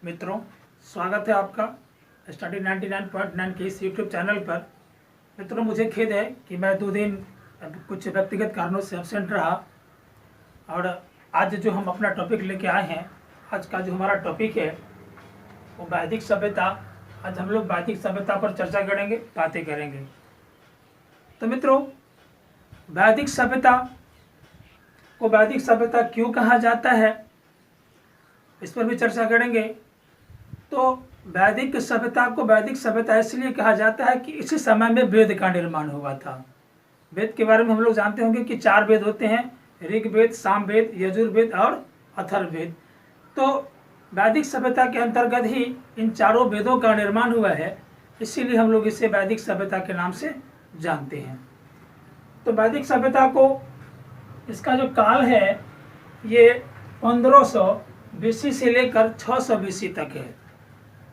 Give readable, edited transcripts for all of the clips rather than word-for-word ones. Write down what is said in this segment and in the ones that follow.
मित्रों, स्वागत है आपका स्टडी 99.9 के इस यूट्यूब चैनल पर। मित्रों, मुझे खेद है कि मैं 2 दिन कुछ व्यक्तिगत कारणों से एब्सेंट रहा। और आज जो हम अपना टॉपिक लेके आए हैं, आज का जो हमारा टॉपिक है वो वैदिक सभ्यता। आज हम लोग वैदिक सभ्यता पर चर्चा करेंगे, बातें करेंगे। तो मित्रों, वैदिक सभ्यता को वैदिक सभ्यता क्यों कहा जाता है, इस पर भी चर्चा करेंगे। तो वैदिक सभ्यता को वैदिक सभ्यता इसलिए कहा जाता है कि इसी समय में वेद का निर्माण हुआ था। वेद के बारे में हम लोग जानते होंगे कि 4 वेद होते हैं, ऋग्वेद, सामवेद, यजुर्वेद और अथर्ववेद। तो वैदिक सभ्यता के अंतर्गत ही इन चारों वेदों का निर्माण हुआ है, इसीलिए हम लोग इसे वैदिक सभ्यता के नाम से जानते हैं। तो वैदिक सभ्यता को, इसका जो काल है ये 1500 BC से लेकर 600 BC तक है।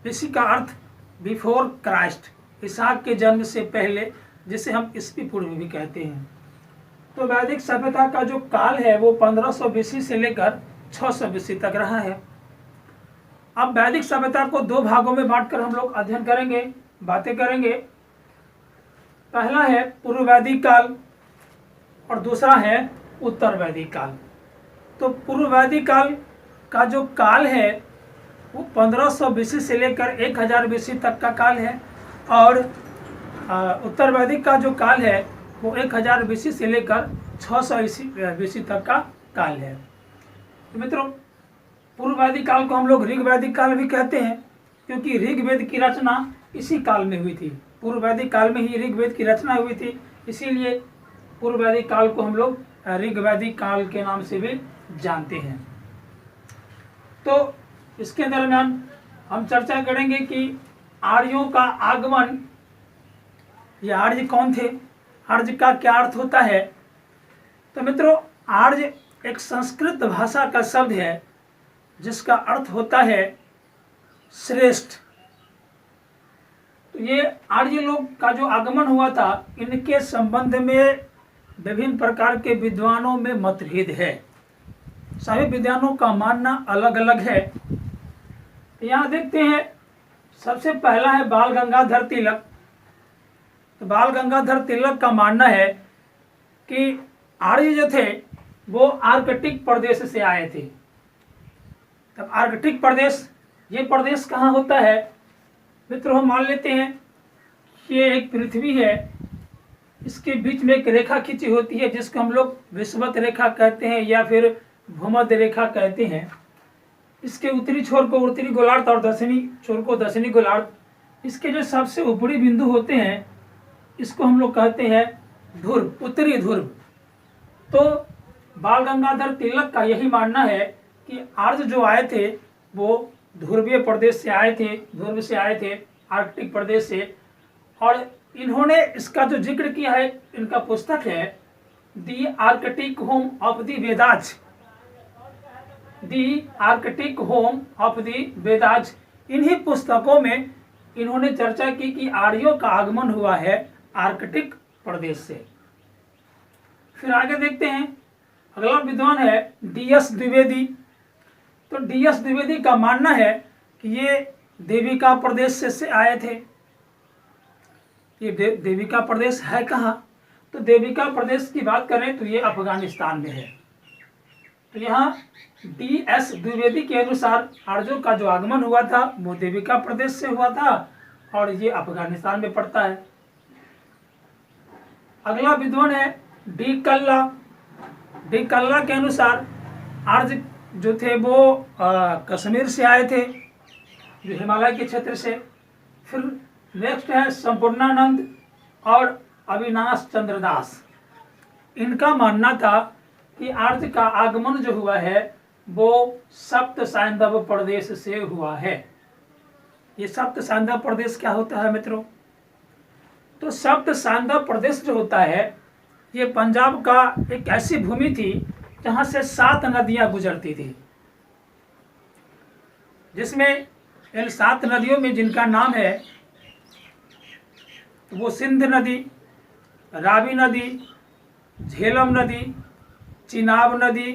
BC का अर्थ बिफोर क्राइस्ट, इसहाक के जन्म से पहले, जिसे हम ईस्वी पूर्व भी कहते हैं। तो वैदिक सभ्यता का जो काल है वो 1500 BC से लेकर 600 BC तक रहा है। अब वैदिक सभ्यता को 2 भागों में बांटकर हम लोग अध्ययन करेंगे, बातें करेंगे। पहला है पूर्व वैदिक काल और दूसरा है उत्तर वैदिक काल। तो पूर्व वैदिक काल का जो काल है वो 1500 BC से लेकर 1000 BC तक का काल है, और उत्तर वैदिक का जो काल है वो 1000 BC से लेकर 600 BC तक का काल है। तो मित्रों, पूर्व वैदिक काल को हम लोग ऋग वैदिक काल भी कहते हैं, क्योंकि ऋग्वेद की रचना इसी काल में हुई थी। पूर्व वैदिक काल में ही ऋग्वेद की रचना हुई थी, इसीलिए पूर्व वैदिक काल को हम लोग ऋग वैदिक काल के नाम से भी जानते हैं। तो इसके दरमियान हम चर्चा करेंगे कि आर्यों का आगमन, ये आर्य कौन थे, आर्य का क्या अर्थ होता है। तो मित्रों, आर्य एक संस्कृत भाषा का शब्द है जिसका अर्थ होता है श्रेष्ठ। तो ये आर्य लोग का जो आगमन हुआ था, इनके संबंध में विभिन्न प्रकार के विद्वानों में मतभेद है। सभी विद्वानों का मानना अलग अलग है। यहाँ देखते हैं, सबसे पहला है बाल गंगाधर तिलक। तो बाल गंगाधर तिलक का मानना है कि आर्य जो थे वो आर्कटिक प्रदेश से आए थे। तब आर्कटिक प्रदेश, ये प्रदेश कहाँ होता है मित्रों, हम मान लेते हैं ये एक पृथ्वी है, इसके बीच में एक रेखा खींची होती है जिसको हम लोग विषुवत रेखा कहते हैं या फिर भूमध्य रेखा कहते हैं। इसके उत्तरी छोर को उत्तरी गोलार्ध और दक्षिणी छोर को दक्षिणी गोलार्ध। इसके जो सबसे ऊपरी बिंदु होते हैं इसको हम लोग कहते हैं ध्रुव, उत्तरी ध्रुव। तो बाल गंगाधर तिलक का यही मानना है कि आर्य जो आए थे वो ध्रुवीय प्रदेश से आए थे, ध्रुव से आए थे, आर्कटिक प्रदेश से। और इन्होंने इसका जो जिक्र किया है, इनका पुस्तक है the Arctic home of the Vedas, the Arctic home of the Vedas. इन्हीं पुस्तकों में इन्होंने चर्चा की कि आर्यों का आगमन हुआ है आर्कटिक प्रदेश से। फिर आगे देखते हैं, अगला विद्वान है DS द्विवेदी। तो DS द्विवेदी का मानना है कि ये देविका प्रदेश से आए थे। ये देविका प्रदेश है कहाँ, तो देविका प्रदेश की बात करें तो ये अफगानिस्तान में है। तो यहाँ DS द्विवेदी के अनुसार आर्यों का जो आगमन हुआ था वो देविका प्रदेश से हुआ था और ये अफगानिस्तान में पड़ता है। अगला विद्वान है डी कल्ला। डी कल्ला के अनुसार आर्य जो थे वो कश्मीर से आए थे, जो हिमालय के क्षेत्र से। फिर नेक्स्ट है संपूर्णानंद और अविनाश चंद्र दास। इनका मानना था कि आर्य का आगमन जो हुआ है वो सप्त सैंधव प्रदेश से हुआ है। ये सप्त सैंधव प्रदेश क्या होता है मित्रों, तो सप्त सैंधव प्रदेश जो होता है ये पंजाब का एक ऐसी भूमि थी जहां से 7 नदियां गुजरती थी, जिसमें इन 7 नदियों में जिनका नाम है वो सिंध नदी, रावी नदी, झेलम नदी, चिनाब नदी,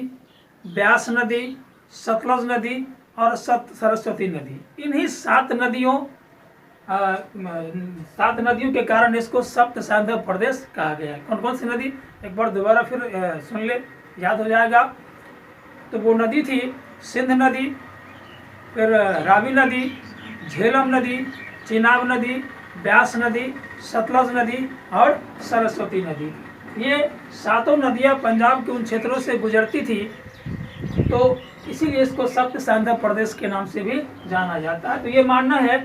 ब्यास नदी, सतलज नदी और सरस्वती नदी। इन्हीं 7 नदियों के कारण इसको सप्त साधव प्रदेश कहा गया है। कौन कौन सी नदी, एक बार दोबारा फिर सुन ले, याद हो जाएगा। तो वो नदी थी सिंध नदी, फिर रावी नदी, झेलम नदी, चिनाब नदी, ब्यास नदी, सतलज नदी और सरस्वती नदी। ये 7 नदियाँ पंजाब के उन क्षेत्रों से गुजरती थी, तो इसीलिए इसको सप्त साधव प्रदेश के नाम से भी जाना जाता है। तो ये मानना है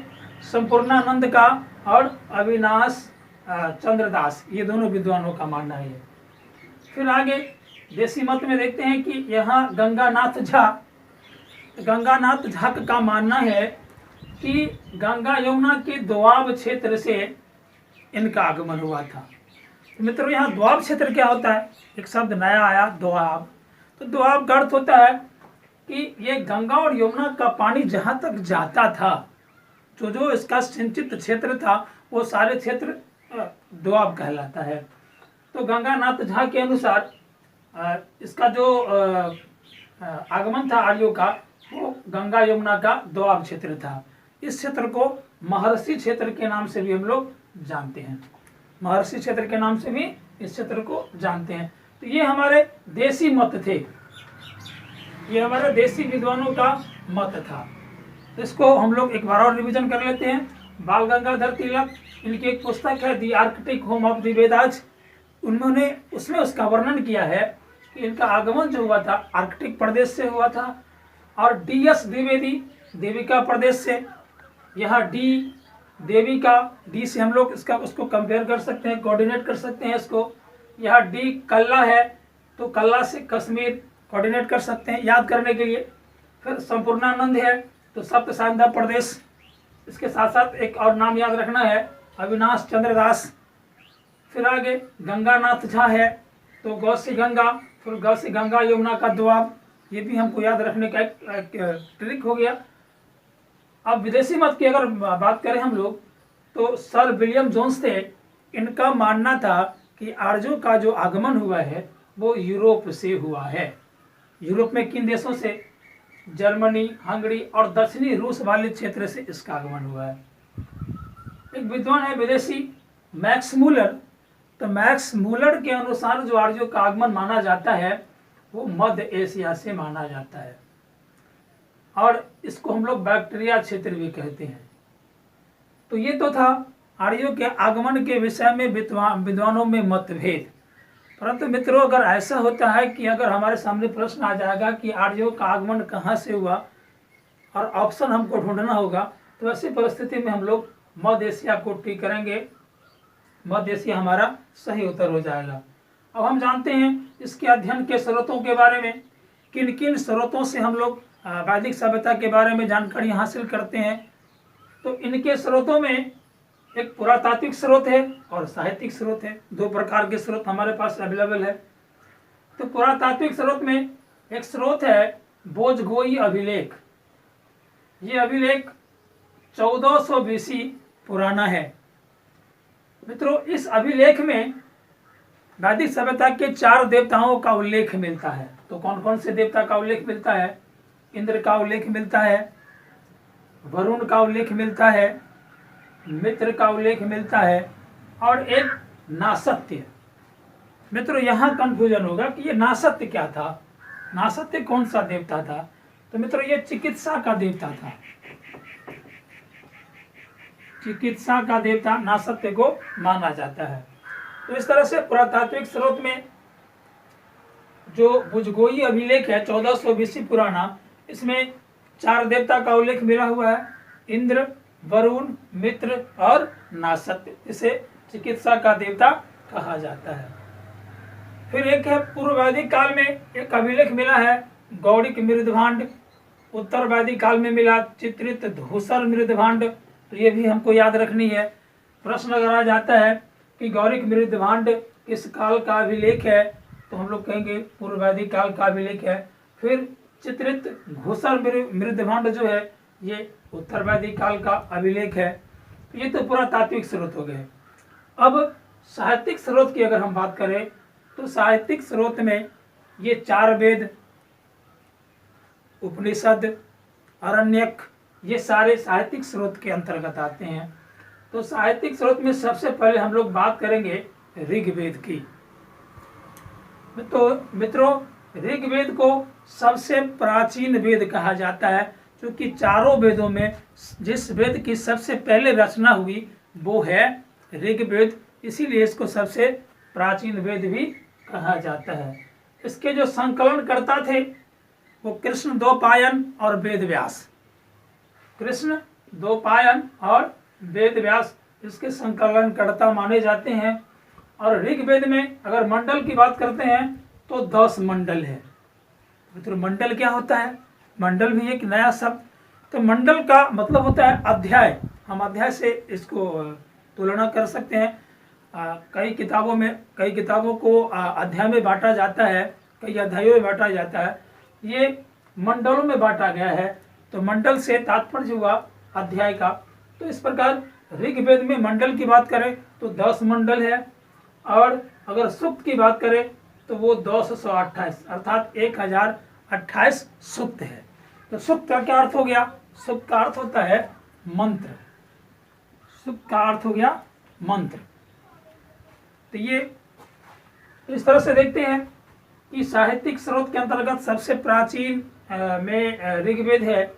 संपूर्णानंद का और अविनाश चंद्र दास, ये दोनों विद्वानों का मानना है ये। फिर आगे देसी मत में देखते हैं कि यहाँ गंगानाथ झा का मानना है कि गंगा यमुना के दोआब क्षेत्र से इनका आगमन हुआ था। तो मित्रों, यहाँ दोआब क्षेत्र क्या होता है, एक शब्द नया आया, दोआब। तो दोआब का अर्थ होता है कि ये गंगा और यमुना का पानी जहाँ तक जाता था, जो इसका सिंचित क्षेत्र था, वो सारे क्षेत्र दोआब कहलाता है। तो गंगानाथ झा के अनुसार इसका जो आगमन था आर्यों का, वो गंगा यमुना का दोआब क्षेत्र था। इस क्षेत्र को महर्षि क्षेत्र के नाम से भी हम लोग जानते हैं, महर्षि क्षेत्र के नाम से भी इस क्षेत्र को जानते हैं। तो ये हमारे देसी मत थे, ये हमारे देसी विद्वानों का मत था। इसको हम लोग एक बार और रिवीजन कर लेते हैं। बाल गंगाधर तिलक, इनकी एक पुस्तक है the Arctic home of the Vedas, उन्होंने उसमें उसका वर्णन किया है कि इनका आगमन जो हुआ था आर्कटिक प्रदेश से हुआ था। और DS द्विवेदी देविका प्रदेश से, यहाँ डी देविका, डी से हम लोग उसको कंपेयर कर सकते हैं, कोऑर्डिनेट कर सकते हैं इसको। यहाँ डी कल्ला है, तो कल्ला से कश्मीर कोऑर्डिनेट कर सकते हैं याद करने के लिए। फिर संपूर्णानंद है, तो सप्त साधव प्रदेश। इसके साथ साथ एक और नाम याद रखना है, अविनाश चंद्र दास। फिर आगे गंगानाथ झा है, तो गौ से गंगा, फिर गौ से गंगा यमुना का दोआब, ये भी हमको याद रखने का एक ट्रिक हो गया। अब विदेशी मत की अगर बात करें हम लोग, तो सर विलियम जोन्स थे, इनका मानना था कि आर्यों का जो आगमन हुआ है वो यूरोप से हुआ है। यूरोप में किन देशों से, जर्मनी, हंगरी और दक्षिणी रूस वाले क्षेत्र से इसका आगमन हुआ है। एक विद्वान है विदेशी मैक्स मूलर, तो मैक्स मूलर के अनुसार जो आर्यों का आगमन माना जाता है वो मध्य एशिया से माना जाता है, और इसको हम लोग बैक्टीरिया क्षेत्र भी कहते हैं। तो ये तो था आर्यों के आगमन के विषय में विद्वानों में मतभेद। परंतु मित्रों, अगर ऐसा होता है कि अगर हमारे सामने प्रश्न आ जाएगा कि आर्यों का आगमन कहाँ से हुआ और ऑप्शन हमको ढूंढना होगा, तो ऐसी परिस्थिति में हम लोग मध्य एशिया को टिक करेंगे, मध्य एशिया हमारा सही उत्तर हो जाएगा। अब हम जानते हैं इसके अध्ययन के स्रोतों के बारे में, किन किन स्रोतों से हम लोग वैदिक सभ्यता के बारे में जानकारी हासिल करते हैं। तो इनके स्रोतों में एक पुरातात्विक स्रोत है और साहित्यिक स्रोत है, 2 प्रकार के स्रोत हमारे पास अवेलेबल है। तो पुरातात्विक स्रोत में एक स्रोत है बोझगोई अभिलेख। ये अभिलेख 1400 BC पुराना है। मित्रों, इस अभिलेख में वैदिक सभ्यता के 4 देवताओं का उल्लेख मिलता है। तो कौन कौन से देवता का उल्लेख मिलता है? इंद्र का उल्लेख मिलता है, वरुण का उल्लेख मिलता है, मित्र का उल्लेख मिलता है, और एक नासत्य। मित्रों, यहाँ कंफ्यूजन होगा कि ये नासत्य क्या था, नासत्य कौन सा देवता था? तो मित्रों, ये चिकित्सा का देवता था, चिकित्सा का देवता नासत्य को माना जाता है। तो इस तरह से पुरातात्विक स्रोत में जो बुझगोई अभिलेख है 1400 BC पुराना, इसमें 4 देवता का उल्लेख मिला हुआ है, इंद्र, वरुण, मित्र और नासत्य। इसे चिकित्सा का देवता कहा जाता है। फिर एक है पूर्व वैदिक काल में एक अभिलेख मिला है गौड़िक मृदभांड, उत्तर वैदिक काल में मिला चित्रित धूसर मृदभांड। तो ये भी हमको याद रखनी है। प्रश्न अगर आ जाता है कि गौड़िक मृदभांड किस काल का अभिलेख है, तो हम लोग कहेंगे पूर्व वैदिक काल का अभिलेख है। फिर चित्रित घूसर मृदभांड जो है ये उत्तर वैदिक काल का अभिलेख है। ये तो पुरातात्विक स्रोत हो गए। अब साहित्यिक स्रोत की अगर हम बात करें, तो साहित्यिक स्रोत में ये 4 वेद, उपनिषद, आरण्यक, ये सारे साहित्यिक स्रोत के अंतर्गत आते हैं। तो साहित्यिक स्रोत में सबसे पहले हम लोग बात करेंगे ऋग्वेद की। तो मित्रों, ऋग्वेद को सबसे प्राचीन वेद कहा जाता है, क्योंकि चारों वेदों में जिस वेद की सबसे पहले रचना हुई वो है ऋग्वेद, इसीलिए इसको सबसे प्राचीन वेद भी कहा जाता है। इसके जो संकलन करता थे वो कृष्ण द्वैपायन और वेद व्यास, कृष्ण द्वैपायन और वेद व्यास इसके संकलन कर्ता माने जाते हैं। और ऋग्वेद में अगर मंडल की बात करते हैं तो 10 मंडल है। तो मंडल क्या होता है? मंडल भी एक नया शब्द। तो मंडल का मतलब होता है अध्याय। हम अध्याय से इसको तुलना कर सकते हैं। कई किताबों को अध्याय में बांटा जाता है, कई अध्यायों में बांटा जाता है, ये मंडलों में बांटा गया है। तो मंडल से तात्पर्य हुआ अध्याय का। तो इस प्रकार ऋग्वेद में मंडल की बात करें तो 10 मंडल है, और अगर सूक्त की बात करें तो वो 228 अर्थात 1028 सूक्त है। तो सूक्त का क्या अर्थ हो गया? सूक्त का अर्थ होता है मंत्र। सूक्त का अर्थ हो गया मंत्र। तो ये इस तरह से देखते हैं कि साहित्यिक स्रोत के अंतर्गत सबसे प्राचीन में ऋग्वेद है।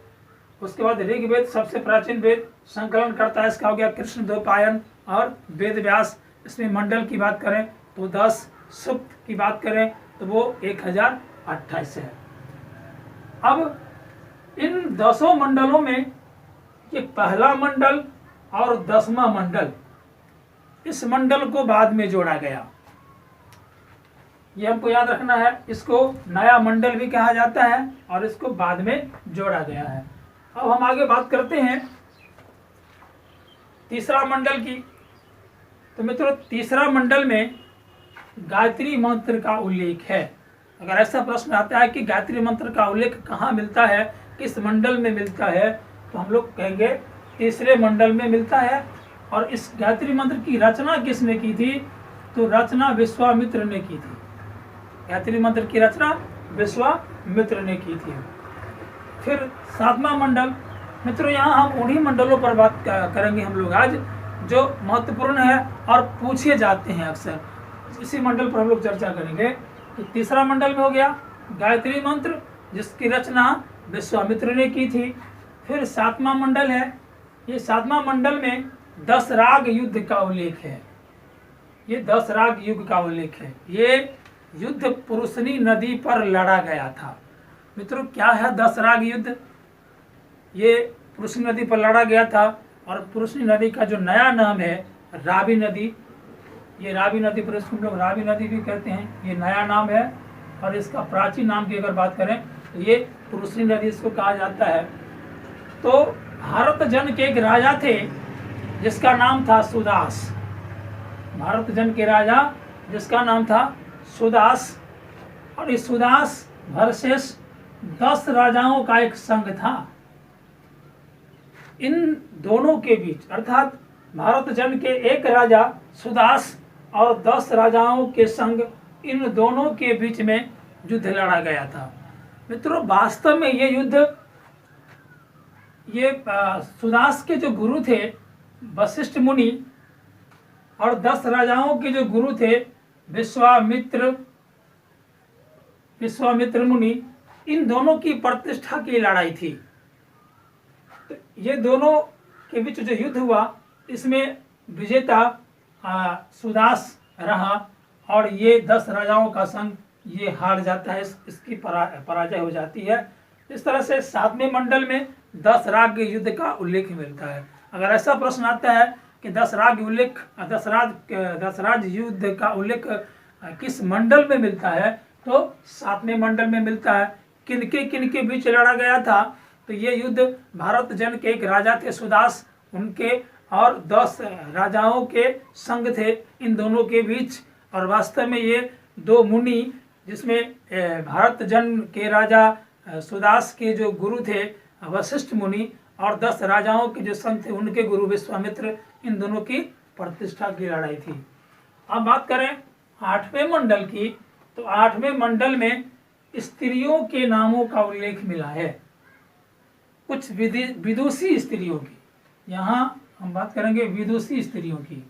उसके बाद ऋग्वेद सबसे प्राचीन वेद संकलन करता है, इसका हो गया कृष्ण द्वैपायन और वेद व्यास। इसमें मंडल की बात करें तो 10, सूक्त की बात करें तो वो 1028 है। अब इन 10 मंडलों में ये पहला मंडल और 10वां मंडल, इस मंडल को बाद में जोड़ा गया। ये हमको याद रखना है, इसको नया मंडल भी कहा जाता है और इसको बाद में जोड़ा गया है। अब हम आगे बात करते हैं तीसरा मंडल की। तो मित्रों, तीसरा मंडल में गायत्री मंत्र का उल्लेख है। अगर ऐसा प्रश्न आता है कि गायत्री मंत्र का उल्लेख कहाँ मिलता है, किस मंडल में मिलता है, तो हम लोग कहेंगे तीसरे मंडल में मिलता है। और इस गायत्री मंत्र की रचना किसने की थी? तो रचना विश्वामित्र ने की थी। गायत्री मंत्र की रचना विश्वामित्र ने की थी। फिर 7वां मंडल, मित्रों यहाँ हम उन्हीं मंडलों पर बात करेंगे हम लोग आज जो महत्वपूर्ण है और पूछे जाते हैं अक्सर। इसी मंडल पर हम लोग चर्चा करेंगे। तो तीसरा मंडल में हो गया गायत्री मंत्र, जिसकी रचना विश्वामित्र ने की थी। फिर 7वां मंडल है। ये 7वां मंडल में 10 राग युद्ध का उल्लेख है। ये 10 राग युद्ध का उल्लेख है। ये युद्ध पुरुषनी नदी पर लड़ा गया था। मित्रों, क्या है 10 राग युद्ध? ये पुरुषनी नदी पर लड़ा गया था, और पुरुषनी नदी का जो नया नाम है रावी नदी, ये रावी नदी पर इसको हम लोग रावी नदी भी कहते हैं, ये नया नाम है। और इसका प्राचीन नाम की अगर बात करें तो ये पुरुषनी नदी इसको कहा जाता है। तो भारत जन के एक राजा थे जिसका नाम था सुदास। भारत जन के राजा जिसका नाम था सुदास, और इस सुदास वर्सेस 10 राजाओं का एक संघ था। इन दोनों के बीच, अर्थात भारत जन के एक राजा सुदास और 10 राजाओं के संग, इन दोनों के बीच में युद्ध लड़ा गया था। मित्रों, वास्तव में ये युद्ध, ये सुदास के जो गुरु थे वशिष्ठ मुनि, और 10 राजाओं के जो गुरु थे विश्वामित्र मुनि, इन दोनों की प्रतिष्ठा की लड़ाई थी। तो ये दोनों के बीच जो युद्ध हुआ, इसमें विजेता सुदास रहा, और ये 10 राजाओं का संघ ये हार जाता है, इसकी पराजय हो जाती है। इस तरह से 7वें मंडल में 10 राग युद्ध का उल्लेख मिलता है। अगर ऐसा प्रश्न आता है कि 10 राज युद्ध का उल्लेख किस मंडल में मिलता है, तो 7वें मंडल में मिलता है। किनके बीच लड़ा गया था? तो ये युद्ध भारत जन के एक राजा थे सुदास, उनके और 10 राजाओं के संग थे, इन दोनों के बीच। और वास्तव में ये 2 मुनि, जिसमें भारत जन के राजा सुदास के जो गुरु थे वशिष्ठ मुनि, और 10 राजाओं के जो संग थे उनके गुरु विश्वामित्र, इन दोनों की प्रतिष्ठा की लड़ाई थी। अब बात करें 8वें मंडल की, तो 8वें मंडल में स्त्रियों के नामों का उल्लेख मिला है। कुछ विदुषी स्त्रियों की, यहाँ हम बात करेंगे विदुषी स्त्रियों की,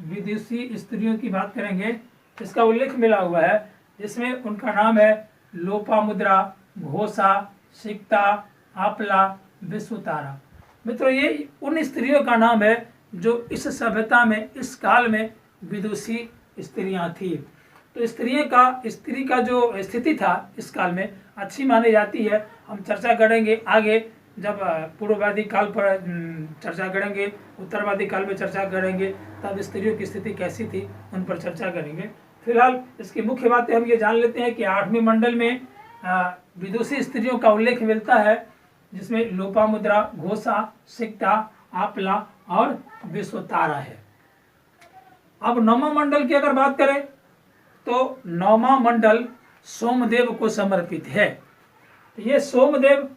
विदुषी स्त्रियों की बात करेंगे। इसका उल्लेख मिला हुआ है जिसमें उनका नाम है लोपामुद्रा, घोषा, सिक्ता, आपला, विश्वतारा। मित्रों ये उन स्त्रियों का नाम है जो इस सभ्यता में, इस काल में विदुषी स्त्रियां थी। तो स्त्री का जो स्थिति था इस काल में अच्छी मानी जाती है। हम चर्चा करेंगे आगे, जब पूर्ववादी काल पर चर्चा करेंगे, उत्तरवादी काल में चर्चा करेंगे, तब स्त्रियों की स्थिति कैसी थी उन पर चर्चा करेंगे। फिलहाल इसकी मुख्य बातें हम ये जान लेते हैं कि 8वें मंडल में विदुषी स्त्रियों का उल्लेख मिलता है जिसमें लोपामुद्रा, घोषा, सिक्ता, आपला और विश्वतारा है। अब 9वां मंडल की अगर बात करें तो 9वां मंडल सोमदेव को समर्पित है। तो ये सोमदेव,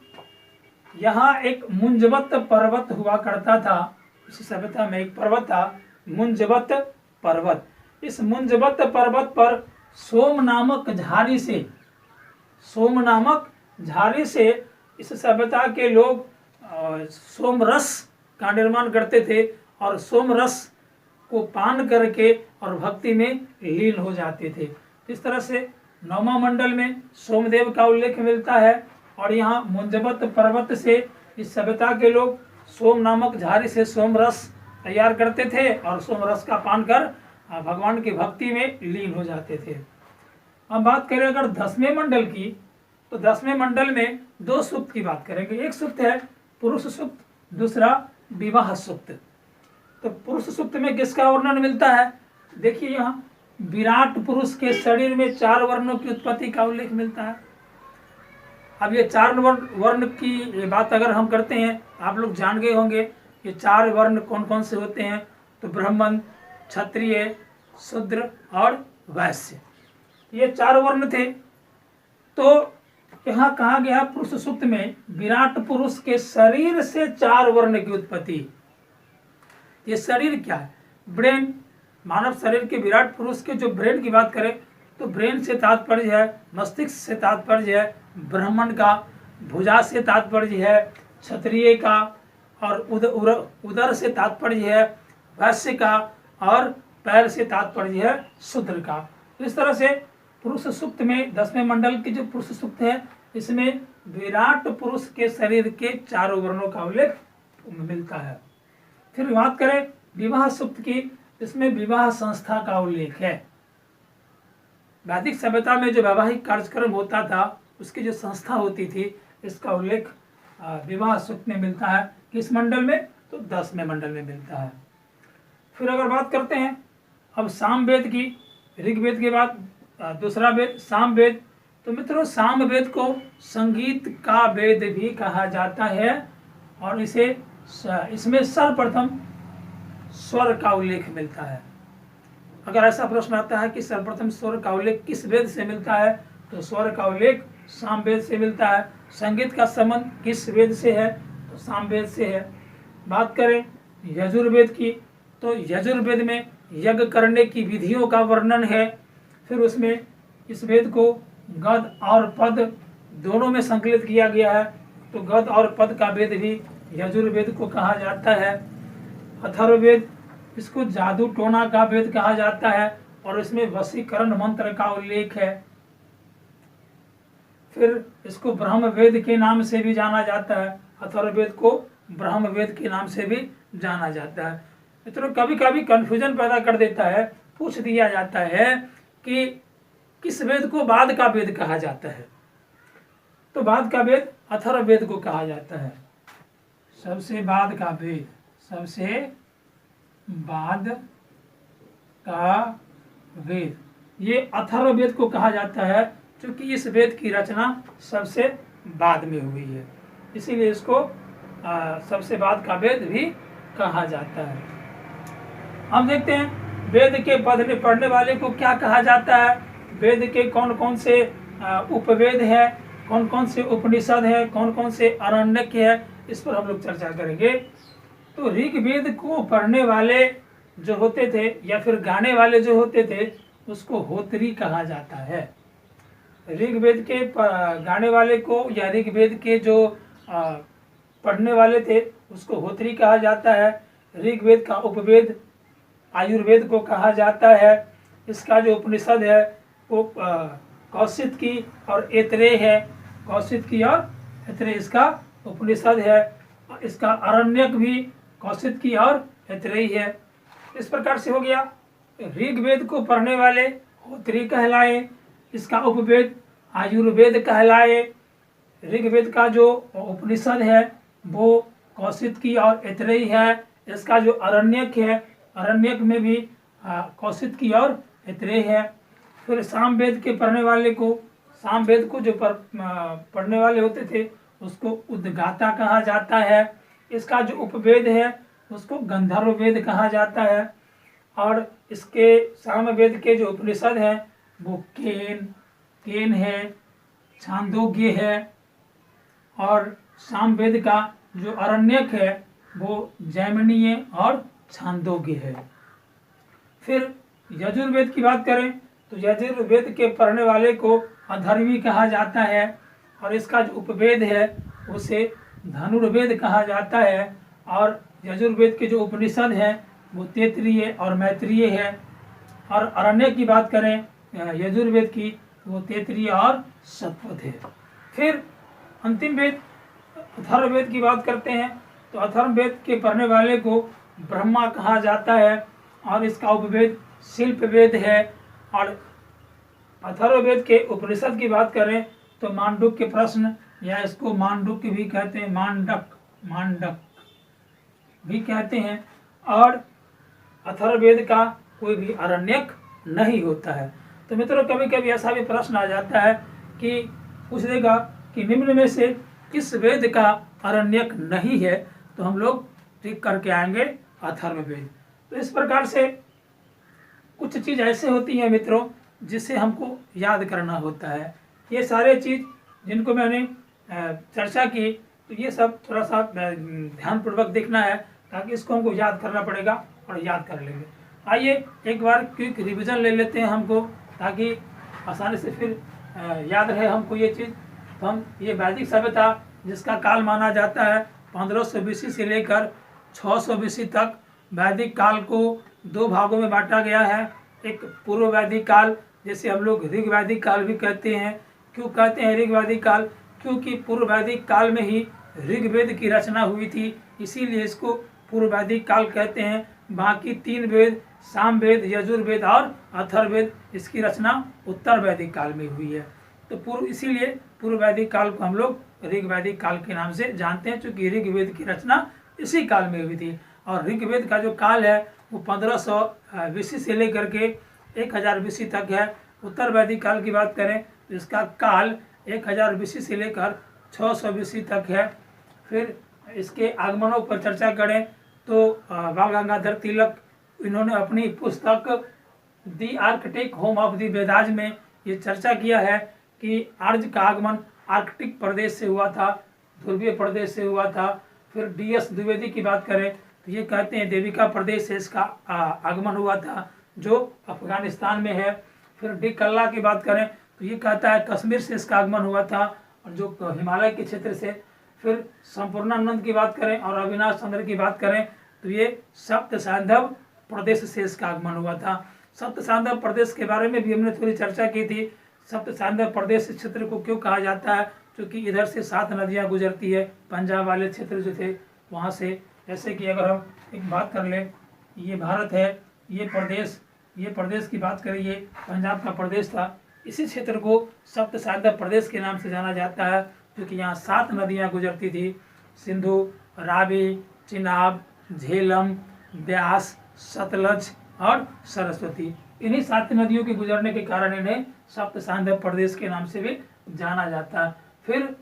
यहाँ एक मुंजवत पर्वत हुआ करता था, इस सभ्यता में एक पर्वत था मुंजवत पर्वत। इस मुंजवत पर्वत पर सोम नामक झाड़ी से इस सभ्यता के लोग सोम रस का निर्माण करते थे और सोम रस को पान करके और भक्ति में लीन हो जाते थे। इस तरह से 9वां मंडल में सोमदेव का उल्लेख मिलता है और यहाँ मुंजवत पर्वत से इस सभ्यता के लोग सोम नामक झाड़ी से सोम रस तैयार करते थे और सोम रस का पान कर भगवान की भक्ति में लीन हो जाते थे। अब बात करें अगर 10वें मंडल की, तो 10वें मंडल में 2 सूक्त की बात करेंगे। एक सूक्त है पुरुष सूक्त, दूसरा विवाह सूक्त। तो पुरुष सूक्त में किसका वर्णन मिलता है? देखिए यहाँ विराट पुरुष के शरीर में 4 वर्णों की उत्पत्ति का उल्लेख मिलता है। अब ये 4 वर्ण की बात अगर हम करते हैं, आप लोग जान गए होंगे ये 4 वर्ण कौन कौन से होते हैं। तो ब्राह्मण, क्षत्रिय, शूद्र और वैश्य, ये 4 वर्ण थे। तो यहाँ कहा गया पुरुष सूक्त में विराट पुरुष के शरीर से 4 वर्ण की उत्पत्ति। ये शरीर क्या है? ब्रेन, मानव शरीर के विराट पुरुष के जो ब्रेन की बात करें तो ब्रेन से तात्पर्य है, मस्तिष्क से तात्पर्य है, ब्राह्मण का भुजा से तात्पर्य है, क्षत्रिय का और उदर से तात्पर्य है, वैश्य का और पैर से तात्पर्य है शूद्र का। इस तरह से पुरुष सूक्त में 10वें मंडल की जो पुरुष सूक्त है इसमें विराट पुरुष के शरीर के 4 वर्णों का उल्लेख मिलता है। फिर बात करें विवाह सूक्त की, इसमें विवाह संस्था का उल्लेख है। वैदिक सभ्यता में जो वैवाहिक कार्यक्रम होता था उसकी जो संस्था होती थी, इसका उल्लेख विवाह सूक्त में मिलता है। किस मंडल में? तो 10वें मंडल में मिलता है। फिर अगर बात करते हैं अब सामवेद की, ऋग्वेद के बाद दूसरा वेद सामवेद। तो मित्रों सामवेद को संगीत का वेद भी कहा जाता है और इसमें सर्वप्रथम स्वर का उल्लेख मिलता है। अगर ऐसा प्रश्न आता है कि सर्वप्रथम स्वर का उल्लेख किस वेद से मिलता है, तो स्वर का उल्लेख सामवेद से मिलता है। संगीत का संबंध किस वेद से है? तो सामवेद से है। बात करें यजुर्वेद की, तो यजुर्वेद में यज्ञ करने की विधियों का वर्णन है। फिर उसमें इस वेद को गद और पद दोनों में संकलित किया गया है, तो गद और पद का वेद भी यजुर्वेद को कहा जाता है। अथर्ववेद, इसको जादू टोना का वेद कहा जाता है और इसमें वशीकरण मंत्र का उल्लेख है। फिर इसको ब्रह्म वेद के नाम से भी जाना जाता है। अथर्ववेद को ब्रह्म वेद के नाम से भी जाना जाता है। मित्रों कभी कभी कंफ्यूजन पैदा कर देता है, पूछ दिया जाता है कि किस वेद को बाद का वेद कहा जाता है। तो बाद का वेद अथर्ववेद को कहा जाता है। सबसे बाद का वेद, सबसे बाद का वेद, ये अथर्ववेद को कहा जाता है क्योंकि इस वेद की रचना सबसे बाद में हुई है, इसीलिए इसको सबसे बाद का वेद भी कहा जाता है। हम देखते हैं वेद के पढ़ने वाले को क्या कहा जाता है, वेद के कौन कौन से उपवेद है, कौन कौन से उपनिषद है, कौन कौन से आरण्यक है, इस पर हम लोग चर्चा करेंगे। तो ऋग्वेद को पढ़ने वाले जो होते थे या फिर गाने वाले जो होते थे उसको होत्री कहा जाता है। ऋग्वेद के गाने वाले को या ऋग्वेद के जो पढ़ने वाले थे उसको होत्री कहा जाता है। ऋग्वेद का उपवेद आयुर्वेद को कहा जाता है। इसका जो उपनिषद है वो कौशिक की और ऐतरेय है। कौशिक की और ऐतरेय इसका उपनिषद है। इसका आरण्यक भी कौशिक की और ऐतरेय है। इस प्रकार से हो गया। ऋग्वेद को पढ़ने वाले होत्री कहलाए, इसका उपवेद आयुर्वेद कहलाए। ऋग्वेद का जो उपनिषद है वो कौशिक की और ऐतरेय है। इसका जो आरण्यक है, आरण्यक में भी कौशिक की और ऐतरेय है। फिर सामवेद के पढ़ने वाले को, सामवेद को जो पढ़ने वाले होते थे उसको उद्गाता कहा जाता है। इसका जो उपवेद है उसको गंधर्व वेद कहा जाता है। और इसके सामवेद के जो उपनिषद हैं वो केन है, छांदोग्य है। और सामवेद का जो आरण्यक है वो जैमिनीय और छांदोग्य है। फिर यजुर्वेद की बात करें तो यजुर्वेद के पढ़ने वाले को अथर्वी कहा जाता है। और इसका जो उपवेद है उसे धनुर्वेद कहा जाता है। और यजुर्वेद के जो उपनिषद हैं वो तैत्तिरीय और मैत्रेयी है। और आरण्यक की बात करें यजुर्वेद की, वो तैत्तिरीय और शतपथ है। फिर अंतिम वेद अथर्ववेद की बात करते हैं तो अथर्ववेद के पढ़ने वाले को ब्रह्मा कहा जाता है। और इसका उपवेद शिल्पवेद है। और अथर्ववेद के उपनिषद की बात करें तो मांडुक्य प्रश्न, या इसको मांडुक्य भी कहते हैं, मांडक भी कहते हैं। और अथर्ववेद का कोई भी आरण्यक नहीं होता है। तो मित्रों, कभी कभी ऐसा भी प्रश्न आ जाता है कि पूछ देगा कि निम्न में से किस वेद का आरण्यक नहीं है, तो हम लोग टिक करके आएंगे अथर्ववेद। तो इस प्रकार से कुछ चीज़ ऐसे होती हैं मित्रों जिसे हमको याद करना होता है। ये सारे चीज़ जिनको मैंने चर्चा की, तो ये सब थोड़ा सा ध्यानपूर्वक देखना है, ताकि इसको हमको याद करना पड़ेगा और याद कर लेंगे। आइए एक बार क्विक रिवीजन ले लेते हैं हमको, ताकि आसानी से फिर याद रहे हमको ये चीज़। तो हम ये वैदिक सभ्यता जिसका काल माना जाता है 1500 BC से लेकर 600 BC तक, वैदिक काल को 2 भागों में बांटा गया है। एक पूर्व वैदिक काल, जैसे हम लोग ऋग वैदिक काल भी कहते हैं। क्यों कहते हैं ऋग वैदिक काल? क्योंकि पूर्व वैदिक काल में ही ऋग्वेद की रचना हुई थी, इसीलिए इसको पूर्व वैदिक काल कहते हैं। बाकी 3 वेद, सामवेद, यजुर्वेद और अथर्ववेद, इसकी रचना उत्तर वैदिक काल में हुई है। तो इसीलिए पूर्व वैदिक काल को हम लोग ऋग वैदिक काल के नाम से जानते हैं, क्योंकि ऋग्वेद की रचना इसी काल में हुई थी। और ऋग्वेद का जो काल है वो 1500 BC से लेकर के 1000 BC तक है। उत्तर वैदिक काल की बात करें तो इसका काल 1000 BC से लेकर 600 BC तक है। फिर इसके आगमनों पर चर्चा करें तो बाल गंगाधर तिलक, इन्होंने अपनी पुस्तक the Arctic home of the Vedas में ये चर्चा किया है कि आर्य का आगमन आर्कटिक प्रदेश से हुआ था, ध्रुवीय प्रदेश से हुआ था। फिर DS द्विवेदी की बात करें तो ये कहते हैं देविका प्रदेश से इसका आगमन हुआ था, जो अफगानिस्तान में है। फिर डी कल्ला की बात करें तो ये कहता है कश्मीर से इसका आगमन हुआ था, और जो हिमालय के क्षेत्र से। फिर संपूर्णानंद की बात करें और अविनाश चंद्र की बात करें तो ये सप्त सैंधव प्रदेश से इसका आगमन हुआ था। सप्त सैंधव प्रदेश के बारे में भी हमने थोड़ी चर्चा की थी। सप्त सैंधव प्रदेश क्षेत्र को क्यों कहा जाता है? क्योंकि इधर से 7 नदियाँ गुजरती है, पंजाब वाले क्षेत्र जो थे वहाँ से। जैसे कि अगर हम एक बात कर लें, ये भारत है, ये प्रदेश की बात करें, ये पंजाब का प्रदेश था। इसी क्षेत्र को सप्त सैंधव प्रदेश के नाम से जाना जाता है, क्योंकि यहाँ 7 नदियाँ गुजरती थी, सिंधु, रावी, चिनाब, झेलम, ब्यास, सतलज और सरस्वती। इन्हीं 7 नदियों के गुजरने के कारण इन्हें सप्त सैंधव प्रदेश के नाम से भी जाना जाता है। फिर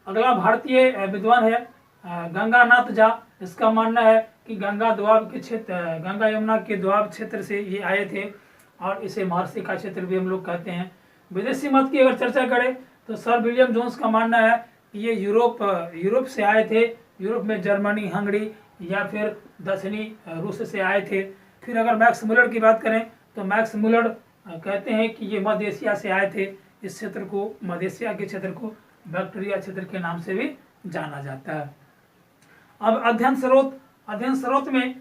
अगला भारतीय विद्वान है गंगानाथ झा। इसका मानना है कि गंगा यमुना के द्वाब क्षेत्र से ये आए थे, और इसे महर्षि का क्षेत्र भी हम लोग कहते हैं। विदेशी मत की अगर चर्चा करें तो सर विलियम जोन्स का मानना है कि ये यूरोप से आए थे। यूरोप में जर्मनी, हंगरी या फिर दक्षिणी रूस से आए थे। फिर अगर मैक्स मुलर की बात करें तो मैक्स मुलर कहते हैं कि ये मध्य एशिया से आए थे। इस क्षेत्र को, मध्य के क्षेत्र को बैक्टीरिया क्षेत्र के नाम से भी जाना जाता है। अब अध्ययन स्रोत में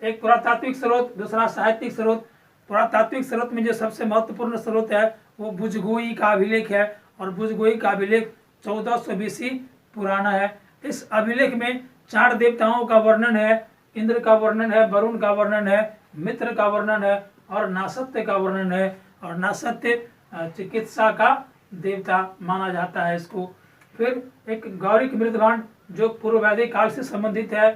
एक पुरातात्विक स्रोत, दूसरा साहित्यिक स्रोत। पुरातात्विक स्रोत में जो सबसे महत्वपूर्ण स्रोत है वो बुजगोई का अभिलेख है, और बुजगोई का अभिलेख 1400 BC पुराना है। इस अभिलेख में 4 देवताओं का वर्णन है, इंद्र का वर्णन है, वरुण का वर्णन है, मित्र का वर्णन है और नासत्य का वर्णन है। और नासत्य चिकित्सा का देवता माना जाता है इसको। फिर एक गौरिक मृतभांड जो पूर्व वैदिक काल से संबंधित है,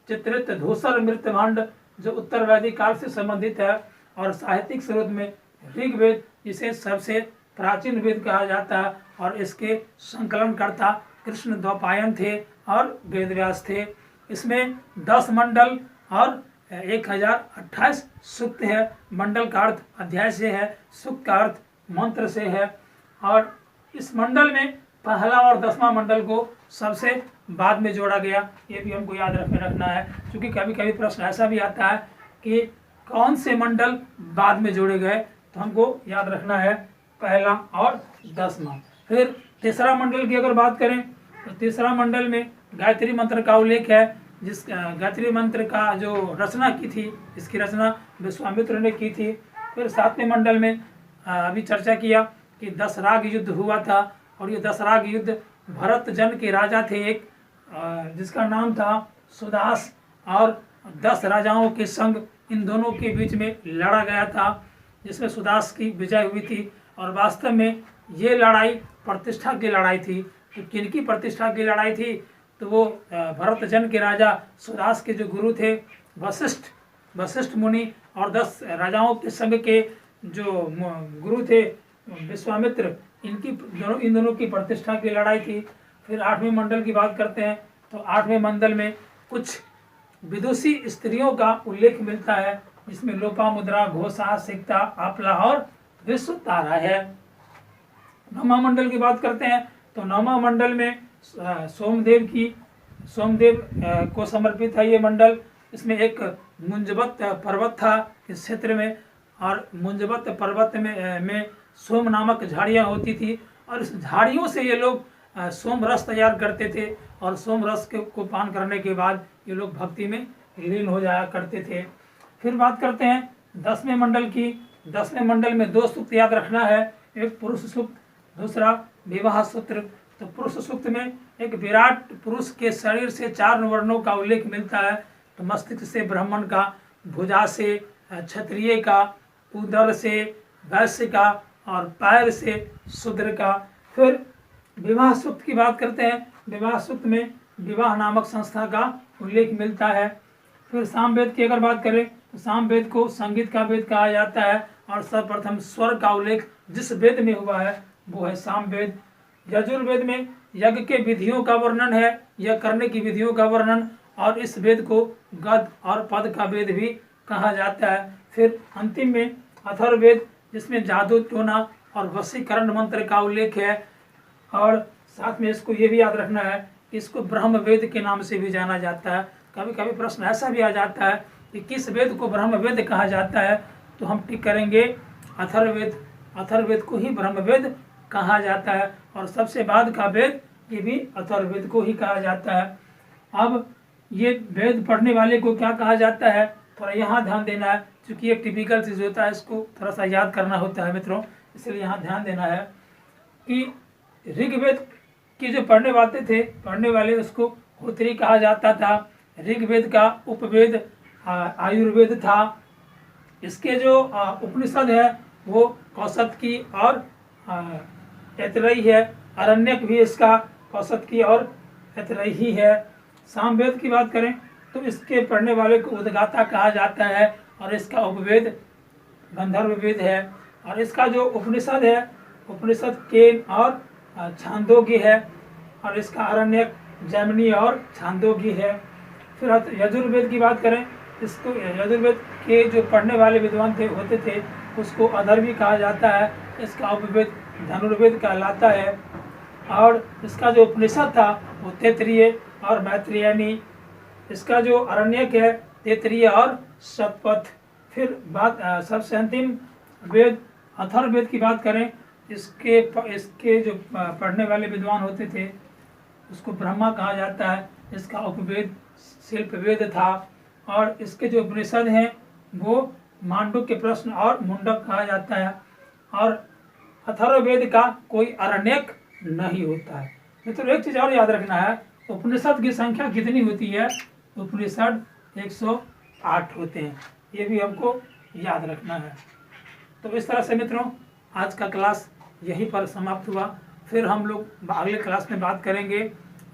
चित्रित धूसर मृतभांड जो उत्तर वैदिक काल से संबंधित है, और साहित्यिक स्रोत में ऋग्वेद जिसे सबसे प्राचीन वेद कहा जाता है, और इसके संकलनकर्ता कृष्ण द्वैपायन थे और वेदव्यास थे। इसमें 10 मंडल और 1028 सूक्त है। मंडल का अर्थ अध्याय से है, सूक्त का अर्थ मंत्र से है। और इस मंडल में पहला और 10वां मंडल को सबसे बाद में जोड़ा गया, ये भी हमको याद रखना है, क्योंकि कभी कभी प्रश्न ऐसा भी आता है कि कौन से मंडल बाद में जोड़े गए, तो हमको याद रखना है पहला और 10वां। फिर तीसरा मंडल की अगर बात करें तो तीसरा मंडल में गायत्री मंत्र का उल्लेख है, जिस गायत्री मंत्र का जो रचना की थी, इसकी रचना विश्वामित्र ने की थी। फिर 7वें मंडल में अभी चर्चा किया कि 10 राग युद्ध हुआ था, और ये 10 राग युद्ध भरत जन के राजा थे एक, जिसका नाम था सुदास, और 10 राजाओं के संग इन दोनों के बीच में लड़ा गया था, जिसमें सुदास की विजय हुई थी। और वास्तव में ये लड़ाई प्रतिष्ठा की लड़ाई थी। तो किनकी प्रतिष्ठा की लड़ाई थी, तो वो भरत जन के राजा सुदास के जो गुरु थे वशिष्ठ मुनि, और 10 राजाओं के संग के जो गुरु थे विश्वामित्र, इन दोनों की प्रतिष्ठा की लड़ाई थी। फिर 8वें मंडल की बात करते हैं तो 8वें मंडल में कुछ विदुषी स्त्रियों का उल्लेख मिलता है, जिसमें लोपामुद्रा, घोषा, सिक्ता, आपला और विश्वतारा है। 9वां मंडल की बात करते हैं तो 9वां मंडल में सोमदेव को समर्पित है ये मंडल। इसमें एक मुंजबत पर्वत था इस क्षेत्र में, और मुंजबत पर्वत में सोम नामक झाड़ियाँ होती थी, और इस झाड़ियों से ये लोग सोम रस तैयार करते थे, और सोम रस को पान करने के बाद ये लोग भक्ति में लीन हो जाया करते थे। फिर बात करते हैं 10वें मंडल की। 10वें मंडल में 2 सूक्त याद रखना है, एक पुरुष सूक्त, दूसरा विवाह सूत्र। तो पुरुष सूक्त में एक विराट पुरुष के शरीर से 4 वर्णों का उल्लेख मिलता है, तो मस्तिष्क से ब्राह्मण का, भुजा से क्षत्रिय का, उदर से वैश्य का, और पैर से शूद्र का। फिर विवाह सूक्त की बात करते हैं। विवाह सूक्त में विवाह नामक संस्था का उल्लेख मिलता है। फिर सामवेद की अगर बात करें तो सामवेद को संगीत का वेद कहा जाता है, और सर्वप्रथम स्वर का उल्लेख जिस वेद में हुआ है वो है सामवेद। यजुर्वेद में यज्ञ के विधियों का वर्णन है, यज्ञ करने की विधियों का वर्णन, और इस वेद को गद और पद का वेद भी कहा जाता है। फिर अंतिम में अथर्ववेद, जिसमें जादू टोना और वशीकरण मंत्र का उल्लेख है, और साथ में इसको ये भी याद रखना है कि इसको ब्रह्म वेद के नाम से भी जाना जाता है। कभी कभी प्रश्न ऐसा भी आ जाता है कि किस वेद को ब्रह्म वेद कहा जाता है, तो हम टिक करेंगे अथर्ववेद। अथर्ववेद को ही ब्रह्म वेद कहा जाता है, और सबसे बाद का वेद ये भी अथर्ववेद को ही कहा जाता है। अब ये वेद पढ़ने वाले को क्या कहा जाता है, थोड़ा यहाँ ध्यान देना है, क्योंकि एक टिपिकल चीज़ होता है, इसको थोड़ा सा याद करना होता है मित्रों, इसलिए यहाँ ध्यान देना है कि ऋग्वेद की जो पढ़ने वाले उसको होत्री कहा जाता था। ऋग्वेद का उपवेद आयुर्वेद था। इसके जो उपनिषद है वो कौशतकी और ऐतरेयी है। अरण्यक भी इसका कौशतकी और ऐतरेयी है। सामवेद की बात करें तो इसके पढ़ने वाले को उद्गाता कहा जाता है, और इसका उपवेद गंधर्व वेद है। और इसका जो उपनिषद है, उपनिषद केन और छांदोग्य है, और इसका अरण्यक जैमिनी और छांदोग्य है। फिर यजुर्वेद की बात करें, इसको यजुर्वेद के जो पढ़ने वाले विद्वान होते थे उसको अधर्वी कहा जाता है। इसका उपवेद धनुर्वेद कहलाता है, और इसका जो उपनिषद था वो तैत्तिरीय और मैत्रेयनी। इसका जो अरण्यक है तैत्तिरीय और शतपथ। फिर बात सबसे अंतिम वेद अथर्ववेद की बात करें इसके जो पढ़ने वाले विद्वान होते थे उसको ब्रह्मा कहा जाता है। इसका उपवेद शिल्पवेद था और इसके जो उपनिषद हैं वो मांडुक्य प्रश्न और मुंडक कहा जाता है। और अथर्ववेद का कोई अरण्यक नहीं होता है। मित्रों एक चीज़ और याद रखना है, उपनिषद की संख्या कितनी होती है? उपनिषद 108 होते हैं, ये भी हमको याद रखना है। तो इस तरह से मित्रों आज का क्लास यहीं पर समाप्त हुआ। फिर हम लोग अगले क्लास में बात करेंगे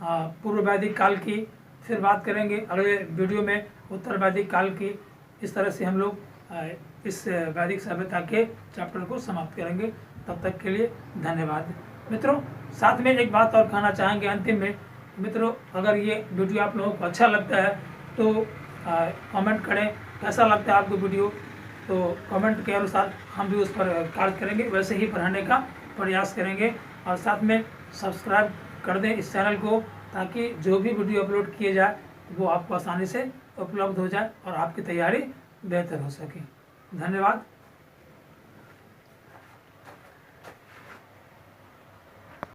पूर्व वैदिक काल की, फिर बात करेंगे अगले वीडियो में उत्तर वैदिक काल की। इस तरह से हम लोग इस वैदिक सभ्यता के चैप्टर को समाप्त करेंगे। तब तक के लिए धन्यवाद। मित्रों साथ में एक बात और कहना चाहेंगे अंतिम में, मित्रों अगर ये वीडियो आप लोगों को अच्छा लगता है तो कमेंट करें कैसा लगता है आपको वीडियो। तो कमेंट के अनुसार हम भी उस पर कार्य करेंगे, वैसे ही पढ़ाने का प्रयास करेंगे। और साथ में सब्सक्राइब कर दें इस चैनल को, ताकि जो भी वीडियो अपलोड किए जाए वो आपको आसानी से उपलब्ध हो जाए और आपकी तैयारी बेहतर हो सके। धन्यवाद।